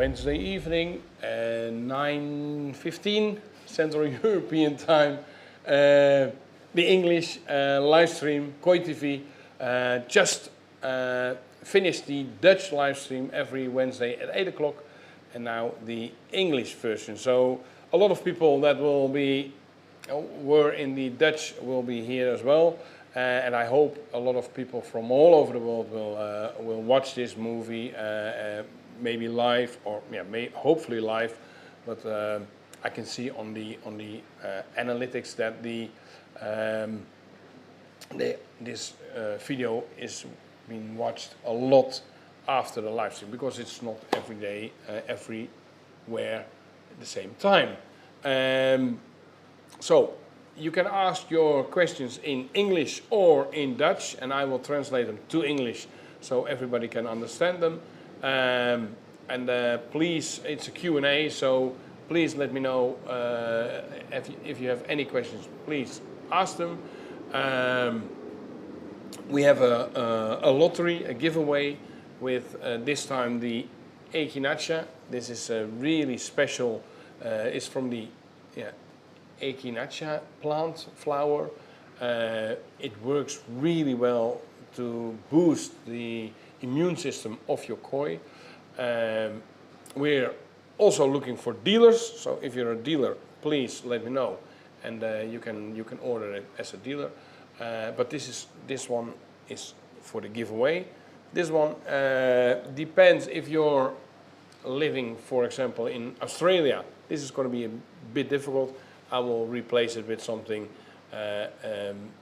Wednesday evening, 9:15 Central European Time. The English live stream, KOI TV, just finished the Dutch live stream every Wednesday at 8 o'clock, and now the English version. So a lot of people that were in the Dutch will be here as well. And I hope a lot of people from all over the world will watch this movie, maybe live, or hopefully live. But I can see on the analytics that this video is being watched a lot after the live stream, because it's not every day, everywhere at the same time. So you can ask your questions in English or in Dutch, and I will translate them to English so everybody can understand them. Please, it's a Q&A, so please let me know if you have any questions. Please ask them. We have a lottery, a giveaway with this time the Echinacea. This is a really special. It's from the Echinacea plant flower. It works really well to boost the immune system of your koi. We're also looking for dealers, so if you're a dealer, please let me know, and you can order it as a dealer. But this one is for the giveaway. This one depends if you're living, for example, in Australia. This is going to be a bit difficult. I will replace it with something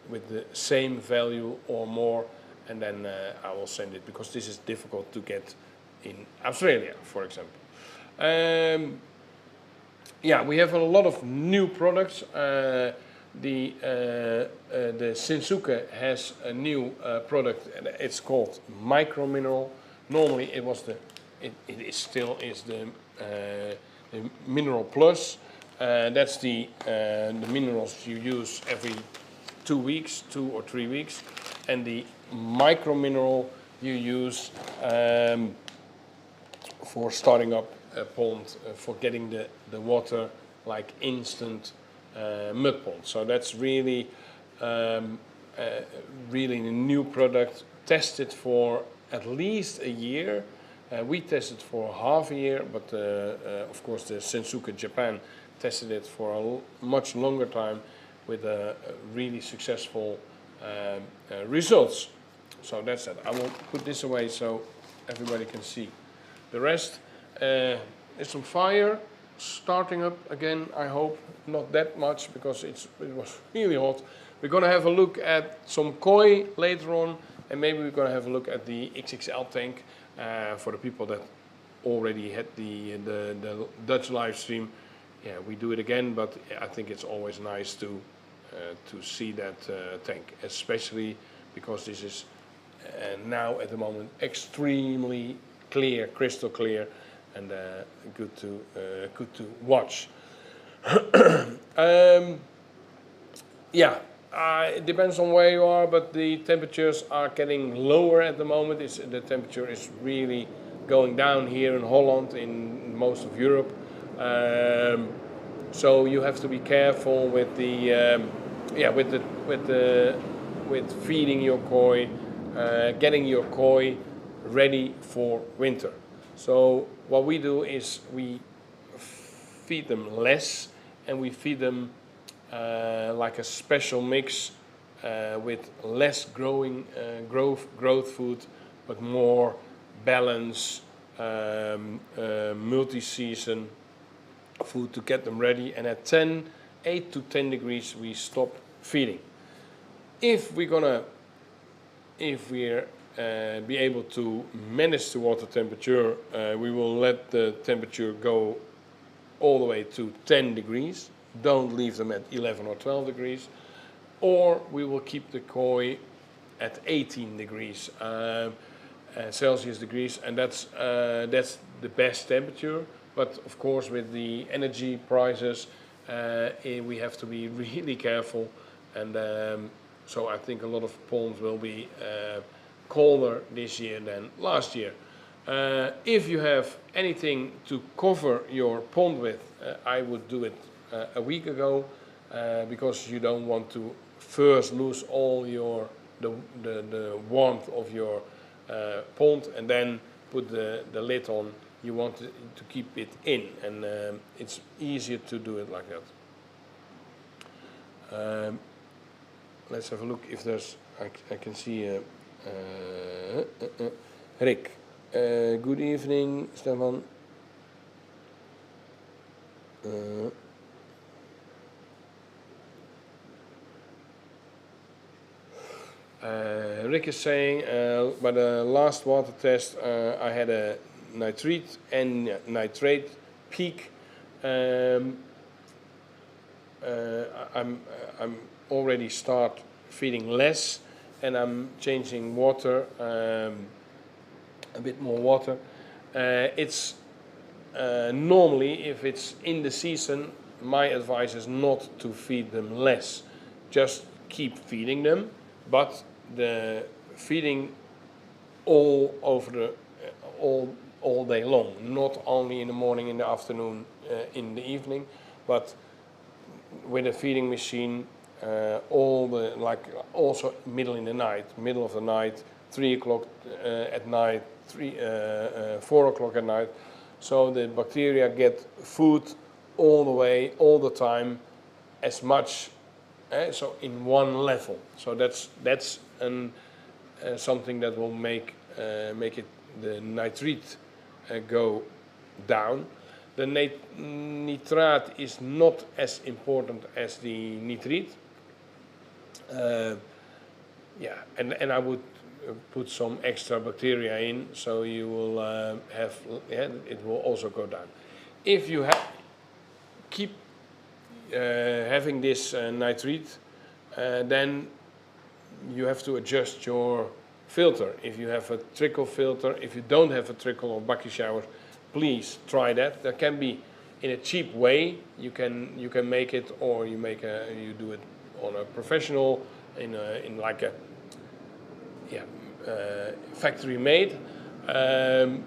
with the same value or more, and then I will send it, because this is difficult to get in Australia, for example. We have a lot of new products. The Xxl has a new product. It's called Micro Mineral. Normally it still is the Mineral Plus. That's the minerals you use every 2 or 3 weeks, and the micro mineral you use for starting up a pond, for getting the water like instant mud pond. So that's really a new product, tested for at least a year. We tested for half a year, but of course the Xxl Japan tested it for a much longer time with really successful results. So that's it. I will put this away so everybody can see the rest. There's some fire starting up again, I hope. Not that much, because it was really hot. We're going to have a look at some koi later on, and maybe we're going to have a look at the Xxl Tank for the people that already had the Dutch live stream. Yeah, we do it again, but I think it's always nice to see that tank, especially because this is now at the moment extremely clear, crystal clear, and good to watch. It depends on where you are, but the temperatures are getting lower at the moment. The temperature is really going down here in Holland, in most of Europe. So you have to be careful with with feeding your koi, getting your koi ready for winter. So what we do is we feed them less, and we feed them like a special mix with less growth food, but more balance, multi-season food to get them ready. And at 8 to 10 degrees we stop feeding. If we're be able to manage the water temperature, we will let the temperature go all the way to 10 degrees. Don't leave them at 11 or 12 degrees. Or we will keep the koi at 18 degrees Celsius degrees, and that's the best temperature. But of course, with the energy prices, we have to be really careful, and so I think a lot of ponds will be colder this year than last year. If you have anything to cover your pond with, I would do it a week ago, because you don't want to first lose all the warmth of your pond and then put the lid on. You want to keep it in, and it's easier to do it like that. Let's have a look if there's. I can see Rick. Good evening, Stefan. Rick is saying, by the last water test, I had a nitrate and nitrate peak. I'm already start feeding less, and I'm changing water, a bit more water. It's normally, if it's in the season, my advice is not to feed them less. Just keep feeding them, but the feeding all over the all day long, not only in the morning, in the afternoon, in the evening, but with a feeding machine, also middle of the night, 3 o'clock at night, 4 o'clock at night, so the bacteria get food all the way, all the time, as much, so in one level. So that's something that will make it the nitrate go down. The nitrate is not as important as the nitrate. And I would put some extra bacteria in, so you will it will also go down. If you keep having this nitrate, then you have to adjust your filter. If you have a trickle filter, if you don't have a trickle or bucket shower, please try that. That can be in a cheap way. You can make it, or you do it on a professional, in like a factory made, and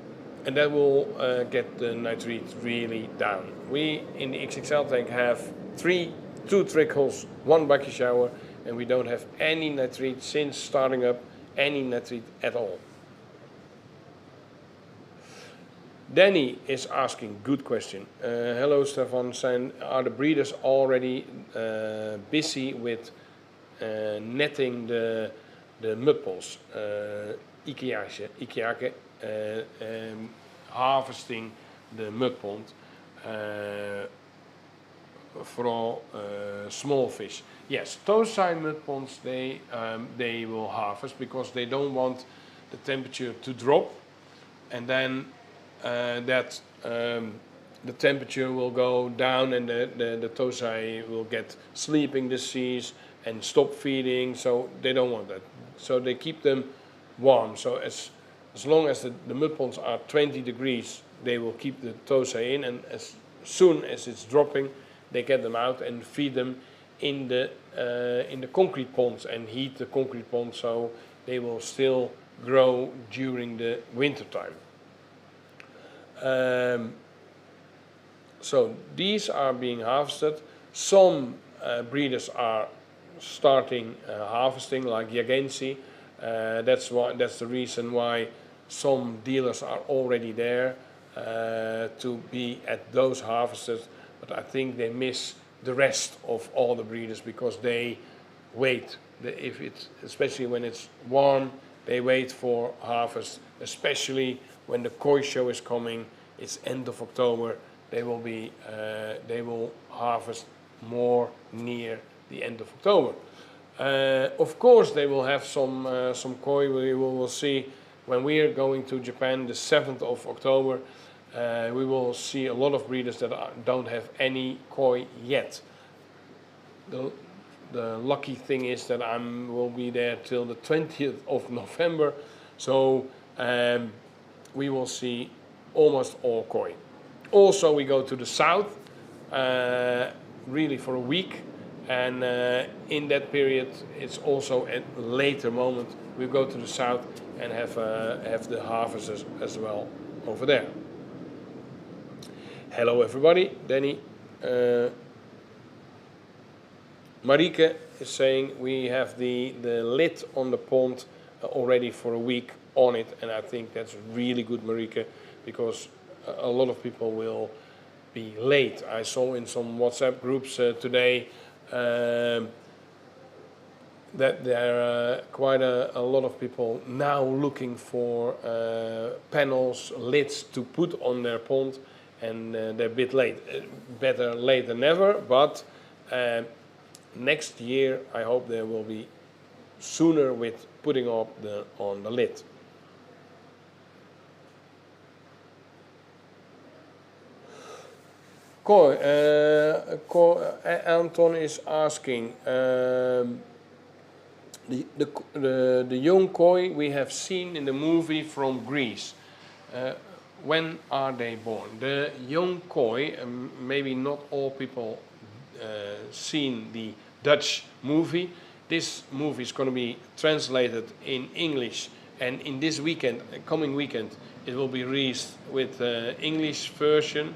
that will get the nitrate really down. We in the Xxl Tank have 2 trickles, 1 bucket shower, and we don't have any nitrate since starting up, any nitrate at all. Danny is asking, good question. Hello Stefan, are the breeders already busy with netting the mudpoles, Ikiake, harvesting the mud pond for small fish? Yes, Tosai mud ponds, they will harvest because they don't want the temperature to drop, and then the temperature will go down, and the Tosai will get sleeping disease and stop feeding, so they don't want that. So they keep them warm. So as long as the mud ponds are 20 degrees, they will keep the Tosai in, and as soon as it's dropping, they get them out and feed them in the concrete ponds and heat the concrete ponds, so they will still grow during the winter time. So these are being harvested. Some breeders are starting harvesting, like Jagensi. That's the reason why some dealers are already there to be at those harvesters. But I think they miss the rest of all the breeders because they wait. Especially when it's warm, they wait for harvest. Especially when the koi show is coming, it's end of October. They will harvest more near the end of October. Of course, they will have some koi. We will see when we are going to Japan the 7th of October. We will see a lot of breeders that don't have any koi yet. The lucky thing is that I will be there till the 20th of November, so we will see almost all koi. Also, we go to the south, really for a week, and in that period, it's also at a later moment, we go to the south and have the harvest as well over there. Hello everybody, Danny. Marike is saying we have the lid on the pond already for a week on it, and I think that's really good, Marike, because a lot of people will be late. I saw in some WhatsApp groups today that there are quite a lot of people now looking for panels, lids to put on their pond, and they're a bit late. Better late than never, but next year I hope there will be sooner with putting up on the lid. Anton is asking, the young koi we have seen in the movie from Greece, when are they born? The young koi, maybe not all people seen the Dutch movie. This movie is going to be translated in English, and in this weekend, coming weekend, it will be released with the English version.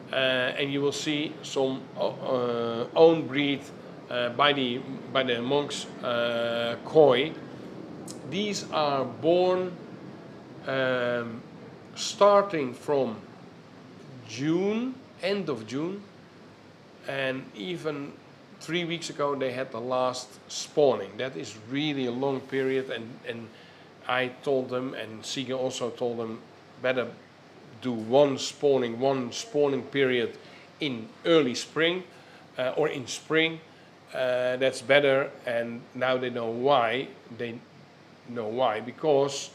And you will see some own breed by the monks koi. These are born starting from June, end of June, and even 3 weeks ago they had the last spawning. That is really a long period, and I told them, and Sige also told them, better do one spawning period in early spring or in spring. That's better, and now they know why. They know why, because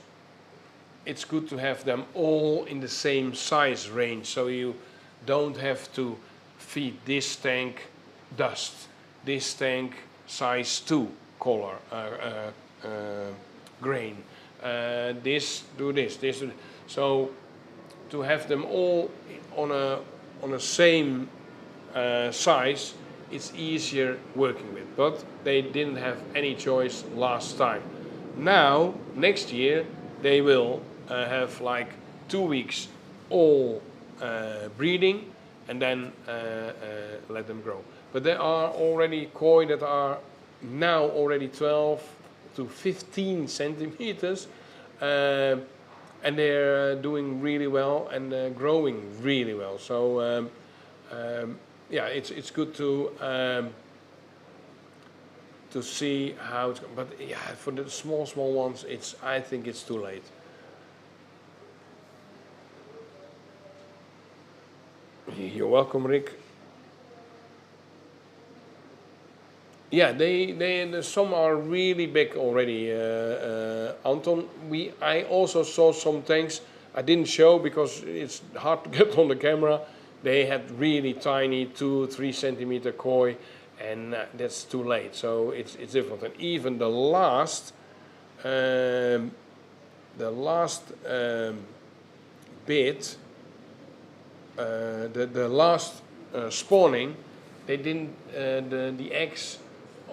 it's good to have them all in the same size range, so you don't have to feed this tank dust, this tank size 2 color grain, this do this, this do this. So to have them all on a same size, it's easier working with. But they didn't have any choice last time. Now, next year, they will have like 2 weeks all breeding, and then let them grow. But there are already koi that are now already 12 to 15 centimeters. And they're doing really well and growing really well. So yeah, it's good to see how it's going. But yeah, for the small ones, I think it's too late. You're welcome, Rick. Yeah, some are really big already, Anton. I also saw some tanks I didn't show because it's hard to get on the camera. They had really tiny 2-3 centimeter koi, and that's too late. So it's different. And even the last bit, the last spawning, they didn't the eggs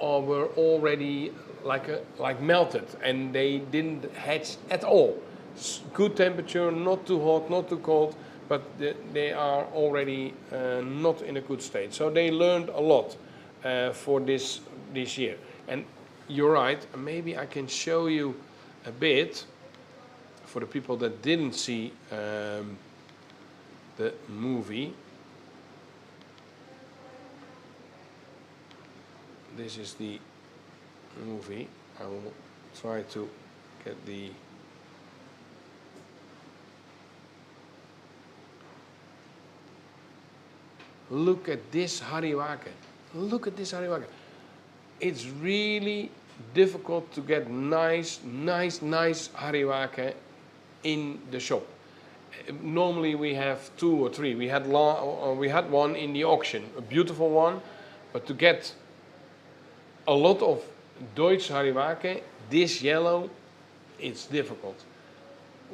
were already like melted, and they didn't hatch at all. Good temperature, not too hot, not too cold, but they are already not in a good state. So they learned a lot for this year. And you're right, maybe I can show you a bit for the people that didn't see the movie. This is the movie. I will try to get the... Look at this hariwake. Look at this hariwake. It's really difficult to get nice hariwake in the shop. Normally we have 2 or 3. We had one in the auction, a beautiful one, but to get a lot of Deutsche hariwake, this yellow, it's difficult.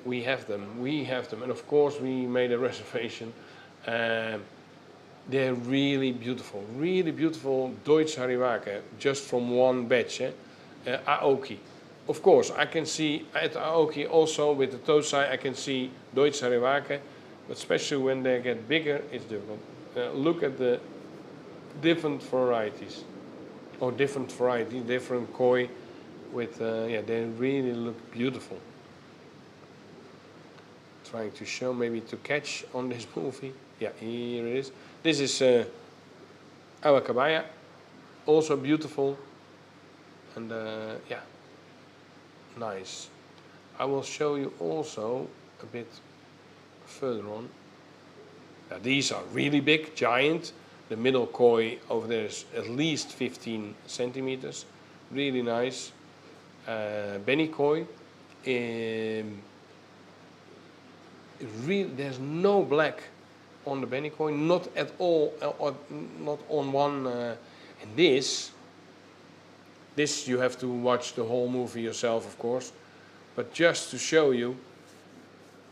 We have them, and of course we made a reservation. They're really beautiful Deutsche hariwake, just from one batch, Aoki. Of course, I can see at Aoki also with the Tosai, I can see Deutsche Rewake, but especially when they get bigger, it's difficult. Look at the different varieties, or different koi with, yeah, they really look beautiful. Trying to show, maybe to catch on this movie. Yeah, here it is. This is Awakabaya, also beautiful, and yeah, nice. I will show you also a bit further on. Now, these are really big, giant. The middle koi over there is at least 15 centimeters. Really nice. Benny koi. There's no black on the Benny koi, not at all, or not on one. And this you have to watch the whole movie yourself, of course. But just to show you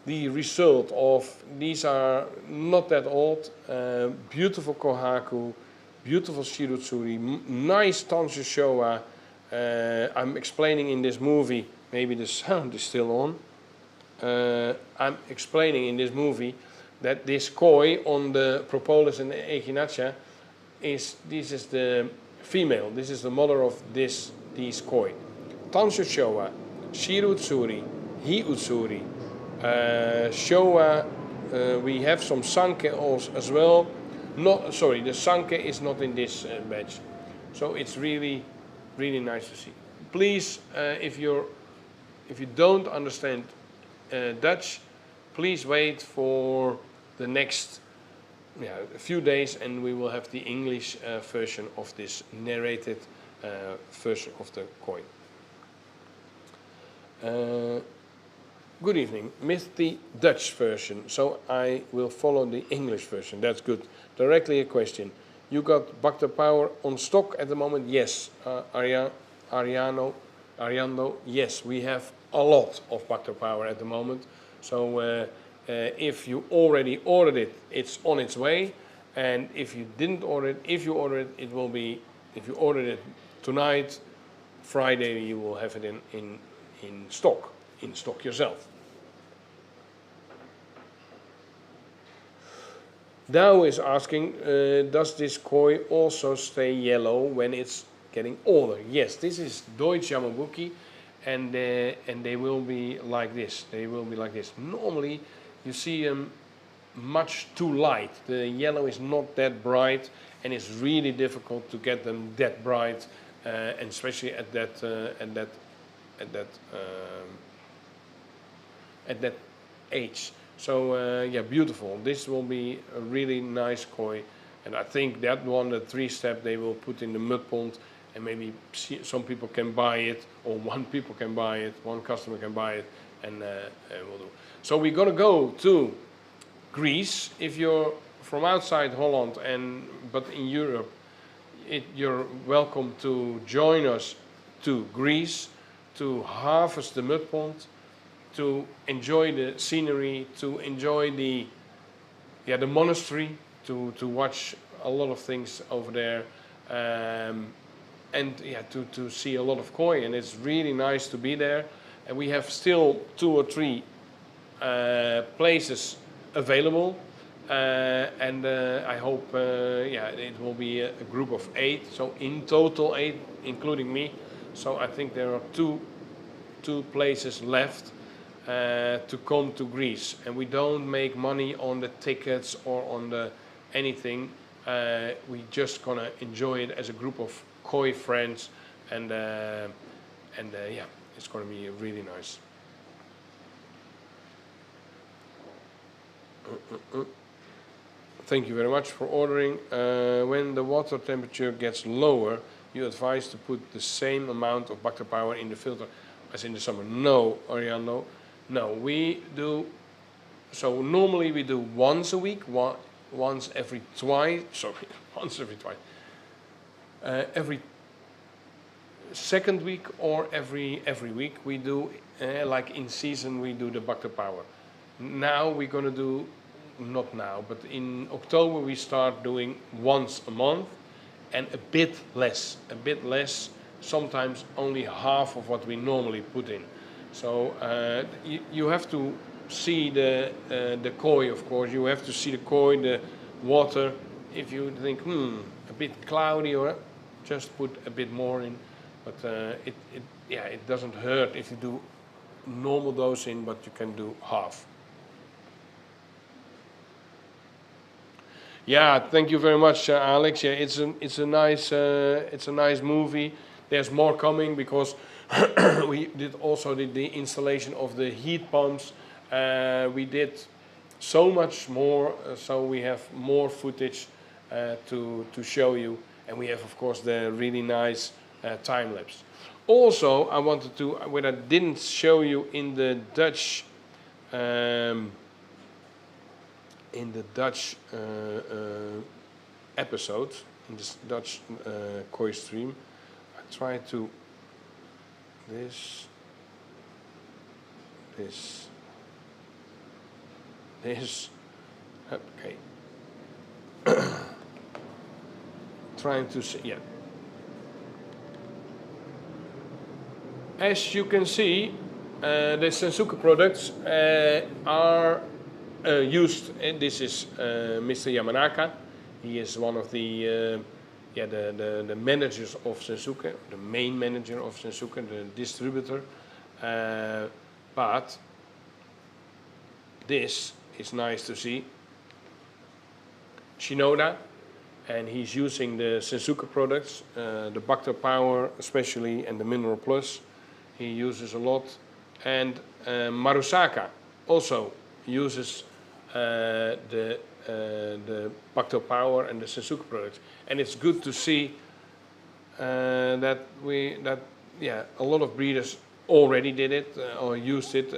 the result of, these are not that old, beautiful kohaku, beautiful shirutsuri, nice tansu showa. I'm explaining in this movie, maybe the sound is still on. I'm explaining in this movie that this koi on the Propolis and the Echinacea this is the female, this is the mother of these koi. Tansu showa, shirutsuri, hiutsuri, showa, we have some sanke as well. Not, sorry, the sanke is not in this batch. So it's really, really nice to see. Please, if you don't understand Dutch, please wait for the next a few days, and we will have the English version of this narrated version of the koi. Good evening. Missed the Dutch version, so I will follow the English version. That's good. Directly a question. You got Bacta Power on stock at the moment? Yes. Ariano, yes, we have a lot of Bacta Power at the moment. So if you already ordered it, it's on its way. And if you didn't order it, if you order it, it will be, if you ordered it tonight, Friday, you will have it in stock yourself. Dao is asking, does this koi also stay yellow when it's getting older? Yes, this is Deutsche Yamabuki, and they will be like this. They will be like this. Normally, you see them much too light. The yellow is not that bright, and it's really difficult to get them that bright, and especially at that age. So yeah, beautiful. This will be a really nice koi, and I think that one, the 3-step, they will put in the mud pond, and maybe some people can buy it, or one customer can buy it, and we'll do. So we're gonna go to Greece. If you're from outside Holland but in Europe, you're welcome to join us to Greece to harvest the mud pond, to enjoy the scenery, to enjoy the monastery, to watch a lot of things over there, and yeah, to see a lot of koi, and it's really nice to be there. And we have still 2 or 3 places available, and I hope it will be a group of 8. So in total 8, including me. So I think there are two places left to come to Greece, and we don't make money on the tickets or on the anything. We just gonna enjoy it as a group of koi friends, and yeah, it's gonna be really nice. Thank you very much for ordering. When the water temperature gets lower, you advise to put the same amount of Bacta Power in the filter as in the summer. No, Ariano. No, we do. So normally we do once a week, once every twice. Sorry, once every twice. Every second week or every week we do. Like in season, we do the Bacta Power. Now we're gonna do, not now, but in October we start doing once a month, and a bit less, sometimes only half of what we normally put in. So you have to see the koi, of course. You have to see the koi, the water. If you think, a bit cloudy, or just put a bit more in. But it doesn't hurt if you do normal dose in, but you can do half. Yeah, thank you very much, Alex. Yeah, it's a nice movie. There's more coming because we also did the installation of the heat pumps. We did so much more, so we have more footage to show you, and we have, of course, the really nice time lapse. Also, I wanted to, what I didn't show you in the Dutch. Episode, in this Dutch KOI stream, I try to this, okay. Trying to see, yeah. As you can see, the Sensuke products are used, and this is Mr. Yamanaka. He is one of the managers of Sensuke, the main manager of Sensuke, the distributor. But this is nice to see. Shinoda, and he's using the Sensuke products, the Bacter Power especially, and the Mineral Plus. He uses a lot, and Marusaka also uses the Bacter Power and the Sensuke products, and it's good to see that a lot of breeders already did it or used it.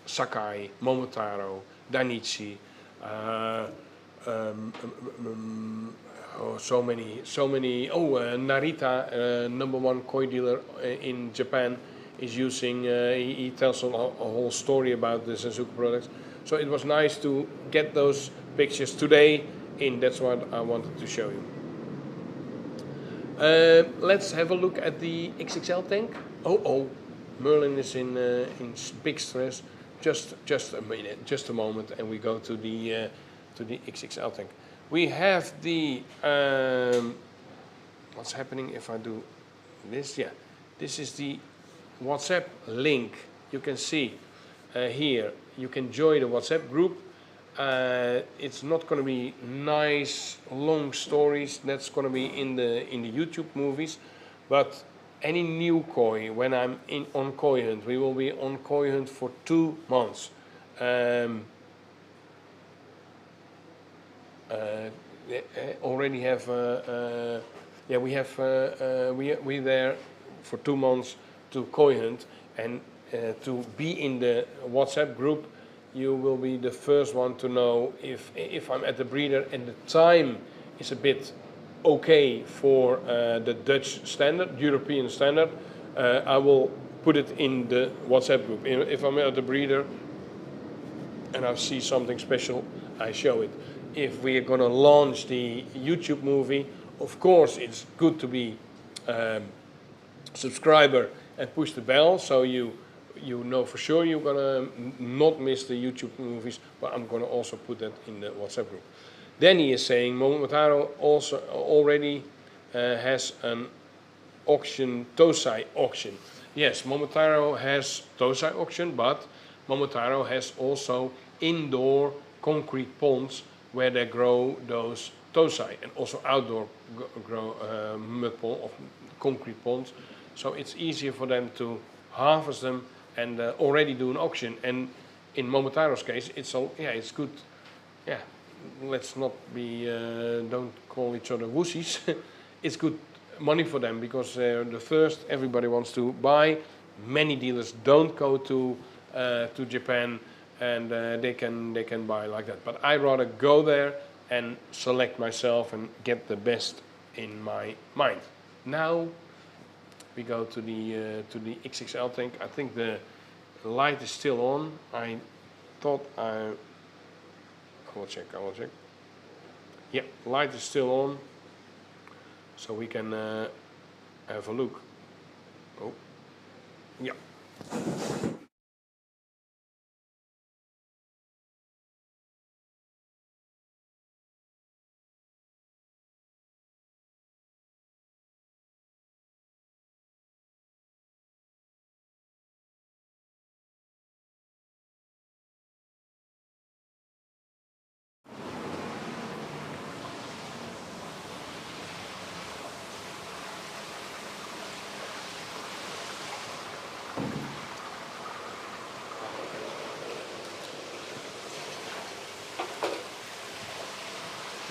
Sakai, Momotaro, Dainichi, so many. Narita, #1 koi dealer in Japan, is using. He tells a whole story about the Sensuke products. So it was nice to get those pictures today in. That's what I wanted to show you. Let's have a look at the Xxl Tank. Merlin is in big stress. Just a minute, just a moment, and we go to the Xxl Tank. We have the what's happening if I do this? Yeah, this is the WhatsApp link. You can see here. You can join the WhatsApp group. It's not going to be nice long stories. That's going to be in the YouTube movies, but any new koi, when I'm on koi hunt, we will be on koi hunt for 2 months. Already have we there for 2 months to koi hunt, and to be in the WhatsApp group, you will be the first one to know if I'm at the breeder and the time is a bit okay for the Dutch standard, European standard. I will put it in the WhatsApp group. If I'm at the breeder and I see something special, I show it. If we are going to launch the YouTube movie, of course it's good to be subscriber and push the bell, so you know for sure you're going to not miss the YouTube movies, but I'm going to also put that in the WhatsApp group. Then he is saying Momotaro also already has an auction, Tosai auction. Yes, Momotaro has Tosai auction, but Momotaro has also indoor concrete ponds where they grow those Tosai, and also outdoor grow mud pond of concrete ponds. So it's easier for them to harvest them and already do an auction. And in Momotaro's case, it's good. Yeah, let's not be don't call each other wussies. It's good money for them because they're the first. Everybody wants to buy. Many dealers don't go to Japan, and they can buy like that. But I rather go there and select myself and get the best in my mind. Now we go to the Xxl Tank. I think the light is still on. I will check. Yeah, light is still on. so we can have a look. Oh, yeah.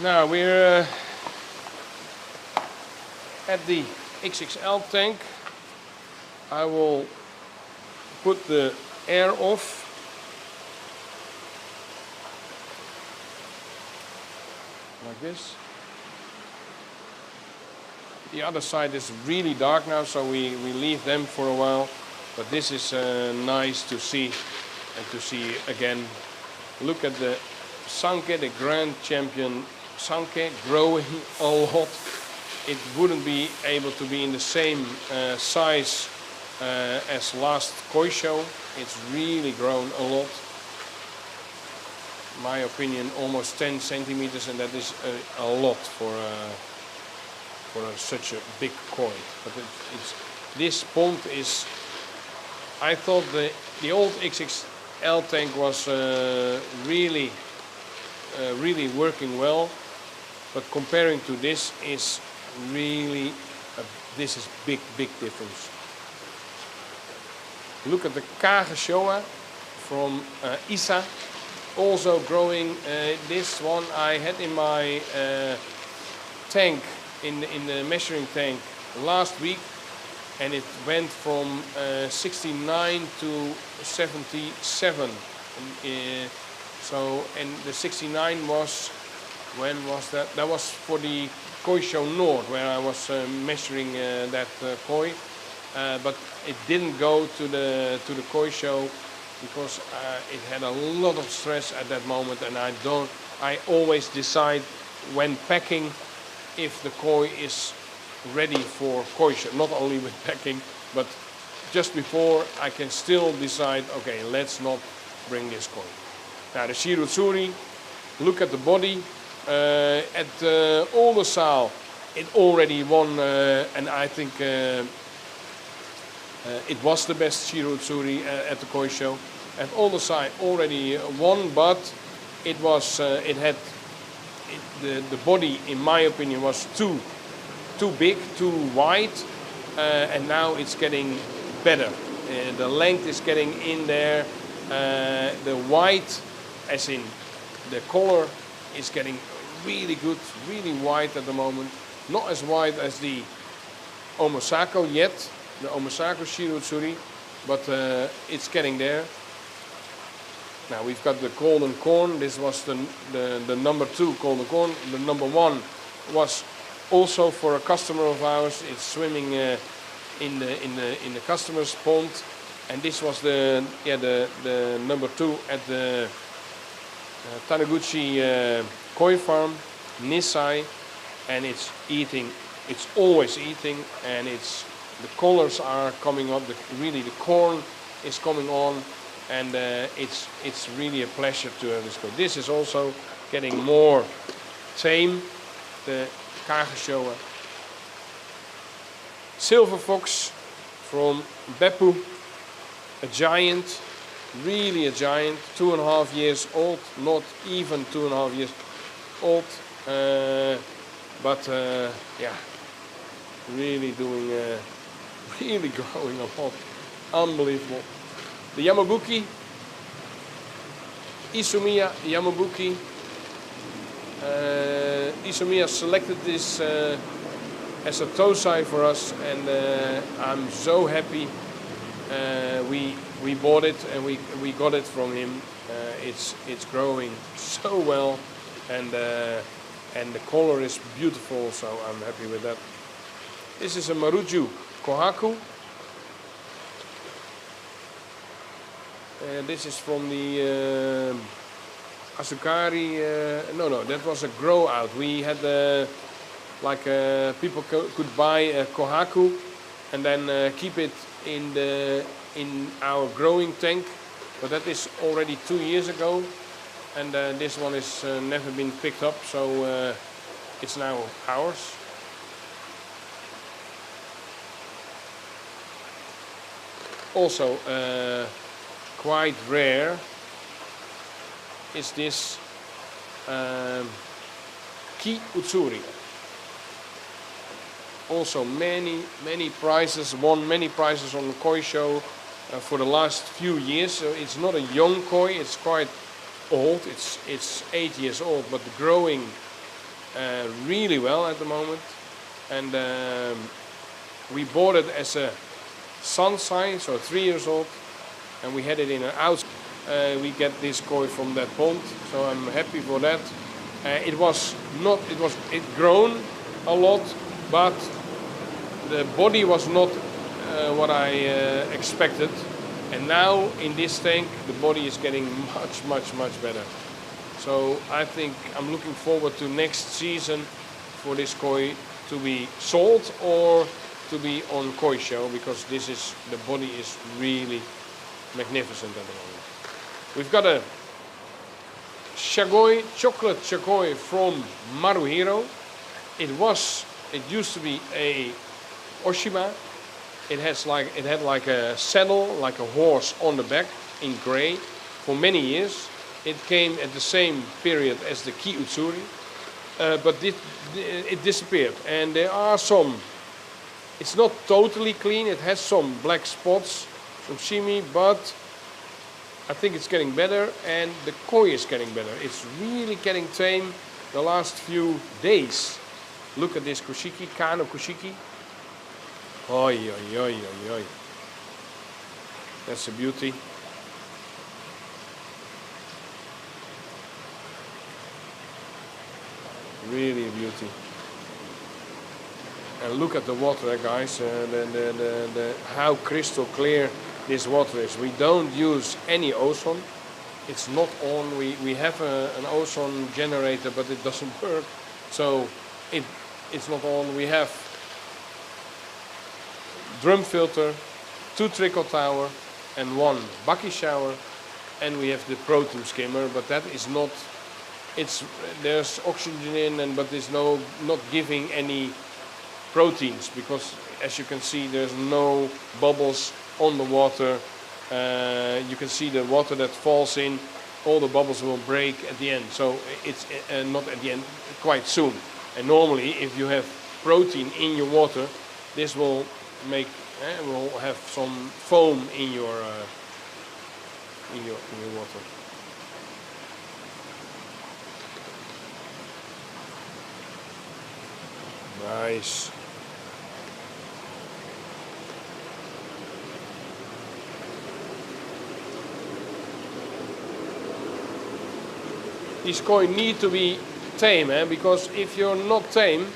Now we're at the Xxl tank. I will put the air off. Like this. The other side is really dark now, so we leave them for a while. But this is nice to see, and to see again. Look at the Sanke, the grand champion Sanke, growing a lot. It wouldn't be able to be in the same size as last koi show. It's really grown a lot. In my opinion, almost 10 centimeters, and that is a lot for such a big koi. But this pond is. I thought the old Xxl tank was really working well, but comparing to this is really this is big difference. Look at the Kageshoa from Isa, also growing. This one I had in my tank, in the measuring tank last week, and it went from 69 to 77. So, and the 69 was, when was that? That was for the Koi Show North, where I was measuring that koi, but it didn't go to the koi show because it had a lot of stress at that moment, and I always decide when packing if the koi is ready for koi show. Not only with packing, but just before I can still decide, okay, let's not bring this koi. Now the Shirutsuri, look at the body. At Oldenzaal, it already won, and I think it was the best Shirutsuri at the koi show. At Oldenzaal already won, but it was the body, in my opinion, was too big, too wide, and now it's getting better. The length is getting in there. The white, as in the color, is getting really good, really white at the moment. Not as white as the Omosako yet, the Omosako Shirutsuri, but it's getting there. Now we've got the golden corn. This was the number 2 golden corn. The number 1 was also for a customer of ours. It's swimming in the customer's pond, and this was the number 2 at the Taniguchi koi farm, Nisai, and it's eating. It's always eating, and the colors are coming up. Really, the corn is coming on, and it's really a pleasure to have this koi. This is also getting more tame. The Kageshoa. Silver fox from Beppu, a giant, really a giant, 2.5 years old, not even 2.5 years old, but yeah, really doing, really growing a lot, unbelievable. The Yamabuki, Isumiya Yamabuki. Isumiya selected this as a tosai for us, and I'm so happy we bought it and we got it from him. It's growing so well, and the color is beautiful, so I'm happy with that. This is a Maruju Kohaku. This is from the Asukari. No, that was a grow out. We had like people could buy a kohaku and then keep it in our growing tank. But that is already 2 years ago, and this one has never been picked up, so it's now ours. Also quite rare is this Ki Utsuri. Also many prizes, won many prizes on the koi show for the last few years. So it's not a young koi, it's quite old. It's 8 years old, but growing really well at the moment. And we bought it as a sun size, so 3 years old, and we had it in an house. We get this koi from that pond, so I'm happy for that. It grown a lot, but the body was not what I expected. And now in this tank, the body is getting much better. So I think I'm looking forward to next season for this koi to be sold or to be on koi show, because the body is really magnificent at the moment. We've got a Shagoi, chocolate Shagoi from Maruhiro. It used to be a Oshima. It had like a saddle, like a horse on the back in gray for many years. It came at the same period as the Ki Utsuri, but it disappeared. And there are some, it's not totally clean, it has some black spots, some shimmy, but I think it's getting better, and the koi is getting better. It's really getting tame the last few days. Look at this kushiki, Kano kushiki. Oi, oi, oi, oi, oi. That's a beauty. Really a beauty. And look at the water, guys. How crystal clear this water is. We don't use any ozone. It's not on. We have an ozone generator, but it doesn't work. So it's not on. We have drum filter, 2 trickle tower, and 1 bucky shower, and we have the protein skimmer. But that is not. There's oxygen in, but it's not giving any proteins, because as you can see, there's no bubbles on the water. You can see the water that falls in, all the bubbles will break at the end. So it's not at the end, quite soon. And normally, if you have protein in your water, this will will have some foam in your water. Nice. These koi need to be tame, because if you're not tame,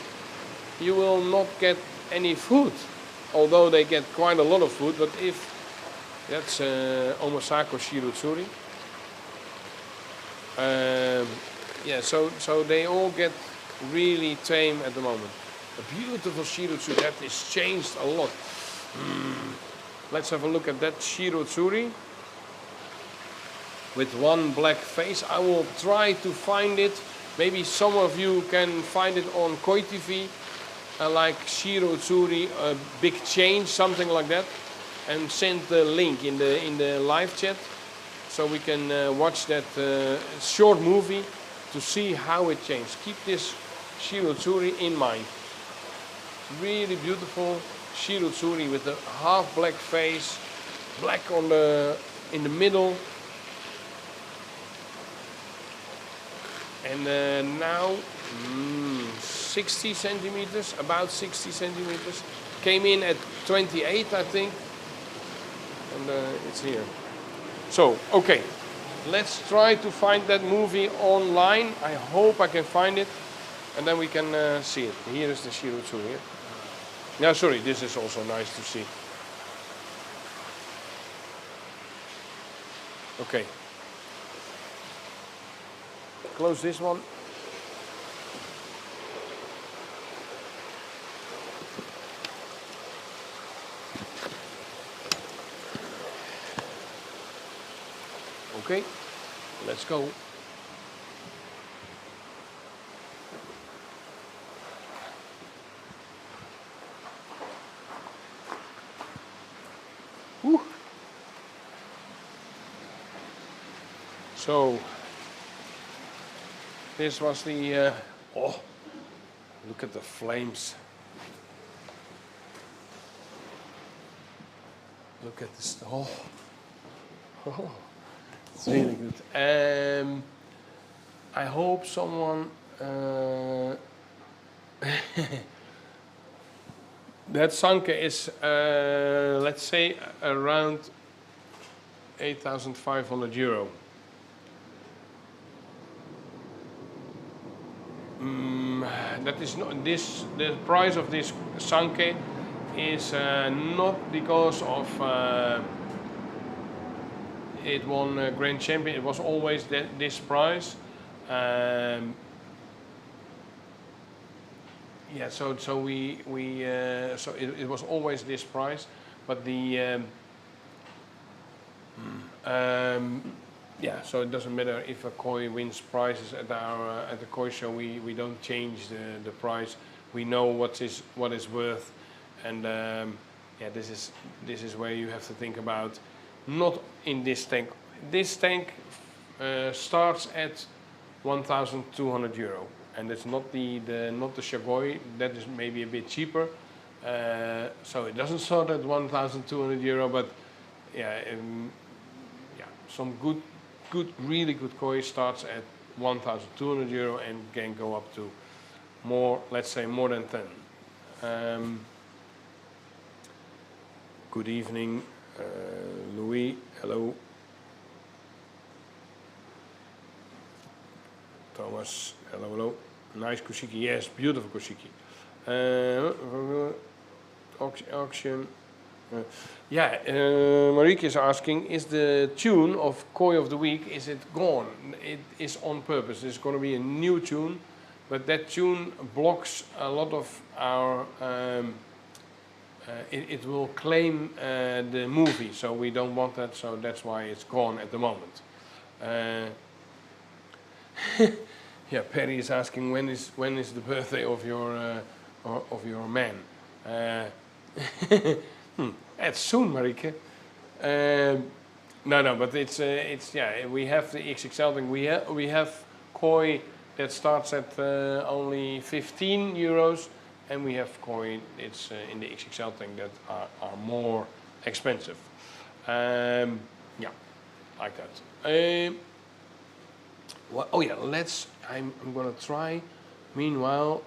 you will not get any food. Although they get quite a lot of food, but if that's Omasako Shirutsuri. Yeah, so they all get really tame at the moment. A beautiful Shirutsuri that is changed a lot. Let's have a look at that Shirutsuri with 1 black face. I will try to find it. Maybe some of you can find it on Koi TV, like Shirutsuri, a big change, something like that, and send the link in the live chat, so we can watch that short movie to see how it changed. Keep this Shirutsuri in mind. Really beautiful Shirutsuri with a half black face, black in the middle. And now 60 centimeters, about 60 centimeters. Came in at 28, I think, and it's here. So, okay, let's try to find that movie online. I hope I can find it, and then we can see it. Here is the Shirutsuri. Yeah, sorry, this is also nice to see. Okay. Close this one. Okay, let's go. Whew. So this was the oh, look at the flames. Look at this. Oh, oh, it's really good. I hope someone that Sanke is let's say around 8,500 euro. That is not this. The price of this Sanke is not because of it won Grand Champion. It was always this price. Yeah, so it was always this price, but the yeah, so it doesn't matter if a koi wins prizes at our at the koi show. We don't change the price. We know what is worth, and yeah, this is where you have to think about. Not in this tank. This tank starts at 1,200 euro, and it's not the Shagoi. That is maybe a bit cheaper. So it doesn't start at 1,200 euro, but yeah, yeah, some really good koi starts at 1,200 euro and can go up to more, let's say more than 10. Good evening, Louis. Hello. Thomas. Hello, hello. Nice kushiki. Yes, beautiful kushiki. Auction. Yeah, Marieke is asking, is the tune of Koi of the Week, is it gone? It is on purpose. There's going to be a new tune, but that tune blocks a lot of our... it will claim the movie, so we don't want that, so that's why it's gone at the moment. Yeah, Perry is asking, when is the birthday of your man? It's soon, Marieke. No, but it's yeah. We have the Xxl Tank. We have koi that starts at only 15 euros, and we have koi it's in the Xxl Tank that are more expensive. Yeah, like that. Well, oh yeah, I'm gonna try. Meanwhile,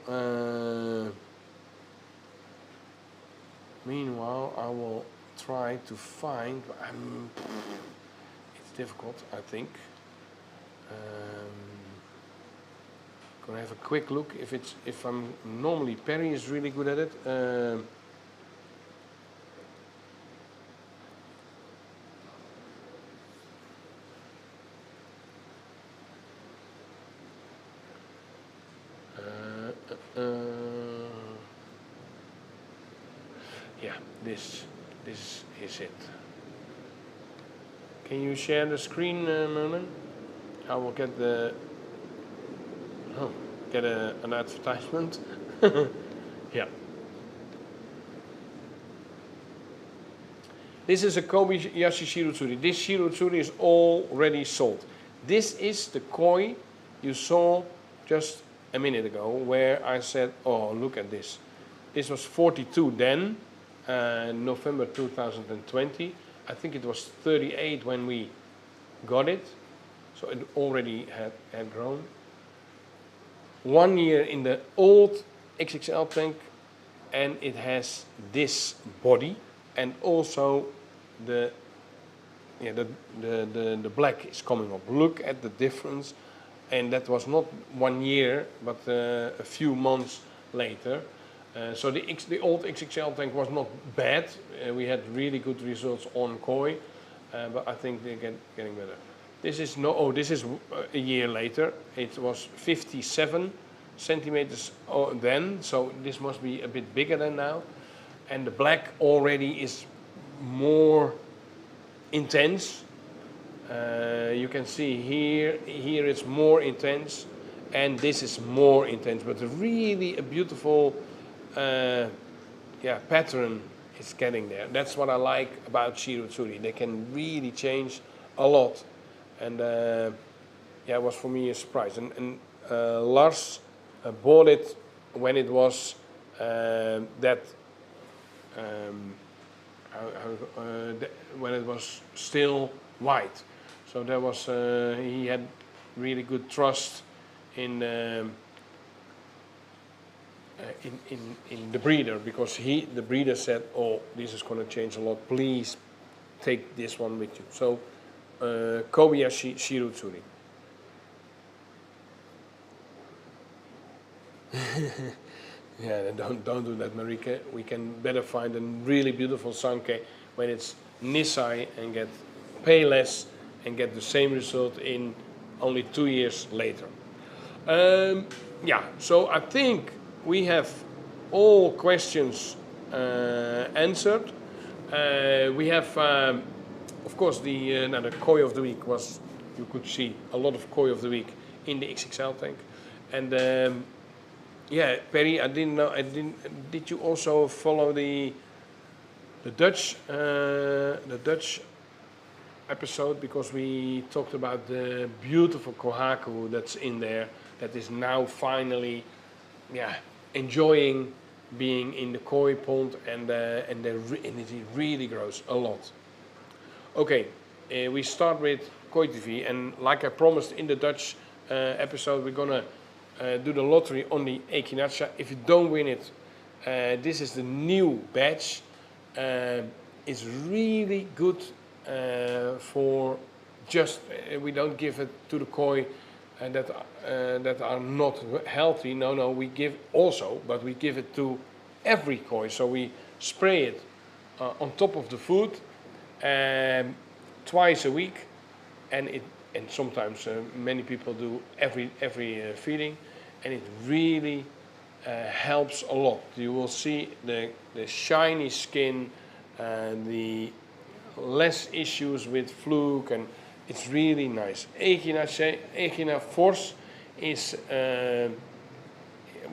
I will try to find. It's difficult, I think. Gonna have a quick look if I'm normally Perry is really good at it. Yeah, this is it. Can you share the screen, Merlin? I will get an advertisement. Yeah. This is a Kobayashi Shirotsuri. This Shirotsuri is already sold. This is the koi you saw just a minute ago, where I said, oh, look at this. This was 42 then, November 2020. I think it was 38 when we got it. So it already had grown. 1 year in the old Xxl Tank, and it has this body, and also the black is coming up. Look at the difference, and that was not 1 year, but a few months later. So the old Xxl Tank was not bad. We had really good results on koi, but I think they're getting better. This is this is a year later. It was 57 centimeters then, so this must be a bit bigger than now. And the black already is more intense. You can see here it's more intense, and this is more intense, but really a beautiful pattern is getting there. That's what I like about Shirutsuri. They can really change a lot, and it was for me a surprise. And Lars bought it when it was when it was still white. So there was he had really good trust in the breeder, because the breeder said, "Oh, this is going to change a lot. Please take this one with you." So Kobayashi Shirutsuri. Yeah, don't do that, Marike. We can better find a really beautiful Sanke when it's Nisai and get pay less and get the same result in only 2 years later. So I think we have all questions answered. We have, of course, the koi of the week was, you could see a lot of koi of the week in the Xxl Tank. And Perry, I didn't know. Did you also follow the Dutch episode, because we talked about the beautiful kohaku that's in there, that is now finally, enjoying being in the koi pond, and it really grows a lot. Okay, we start with Koi TV, and like I promised in the Dutch episode, we're gonna do the lottery on the Echinacea. If you don't win it, this is the new badge. It's really good for just, we don't give it to the koi that are not healthy. No, we give also, but we give it to every koi. So we spray it on top of the food twice a week, and sometimes many people do every feeding, and it really helps a lot. You will see the shiny skin, the less issues with fluke, and it's really nice. Echina Force is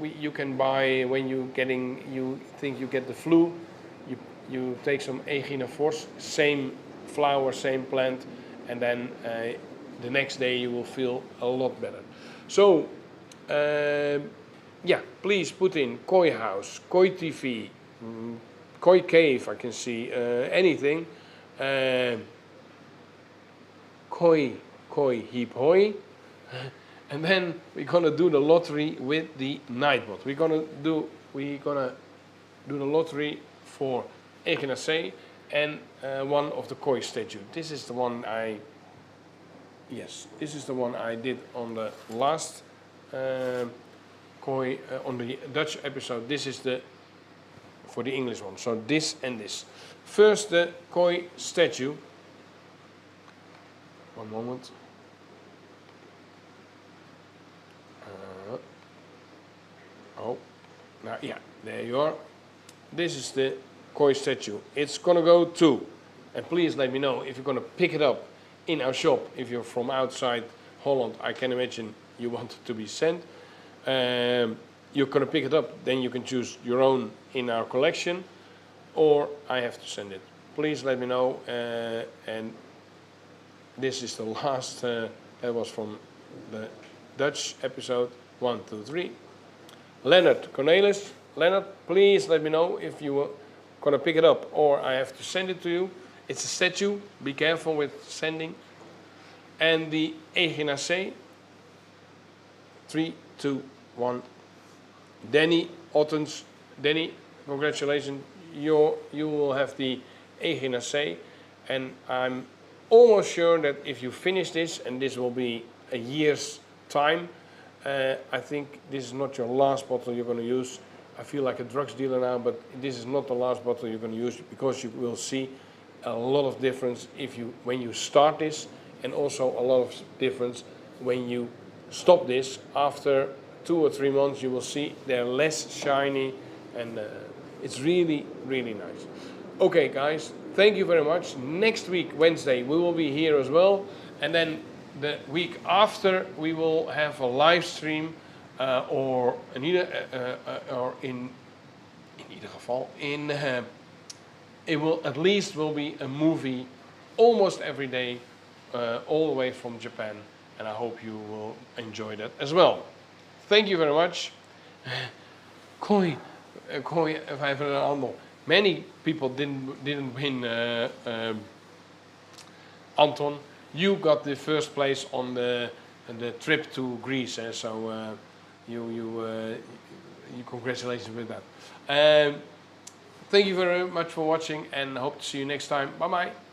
you can buy when you think you get the flu. You take some Echina Force, same flower, same plant, and then the next day you will feel a lot better. So please put in Koi House, Koi TV, Koi Cave, I can see anything. Koi Heap Hoi. And then we're gonna do the lottery with the Nightbot. We're gonna do the lottery for Echinacea and one of the koi statue. This is the one I did on the last koi on the Dutch episode. This is for the English one. So this and this. First the koi statue. One moment. There you are. This is the koi statue. It's gonna go to, and please let me know if you're gonna pick it up in our shop. If you're from outside Holland, I can imagine you want it to be sent. You're gonna pick it up, then you can choose your own in our collection, or I have to send it. Please let me know. And this is the last. That was from the Dutch episode 1, 2, 3. Leonard Cornelis. Leonard, please let me know if you are gonna pick it up or I have to send it to you. It's a statue. Be careful with sending. And the Echinacea. 3, 2, 1. Danny Ottens. Danny, congratulations. You will have the Echinacea, and I'm almost sure that if you finish this, and this will be a year's time, I think this is not your last bottle you're going to use. I feel like a drugs dealer now, but this is not the last bottle you're going to use, because you will see a lot of difference when you start this, and also a lot of difference when you stop this. After 2 or 3 months, you will see they're less shiny, and it's really, really nice. Okay, guys, thank you very much. Next week, Wednesday, we will be here as well. And then the week after we will have a live stream, or in ieder geval it will at least be a movie almost every day, all the way from Japan, and I hope you will enjoy that as well. Thank you very much. KOI 500 handel. Many people didn't win. Anton, you got the first place on the trip to Greece, so you congratulations with that. Thank you very much for watching, and hope to see you next time. Bye bye.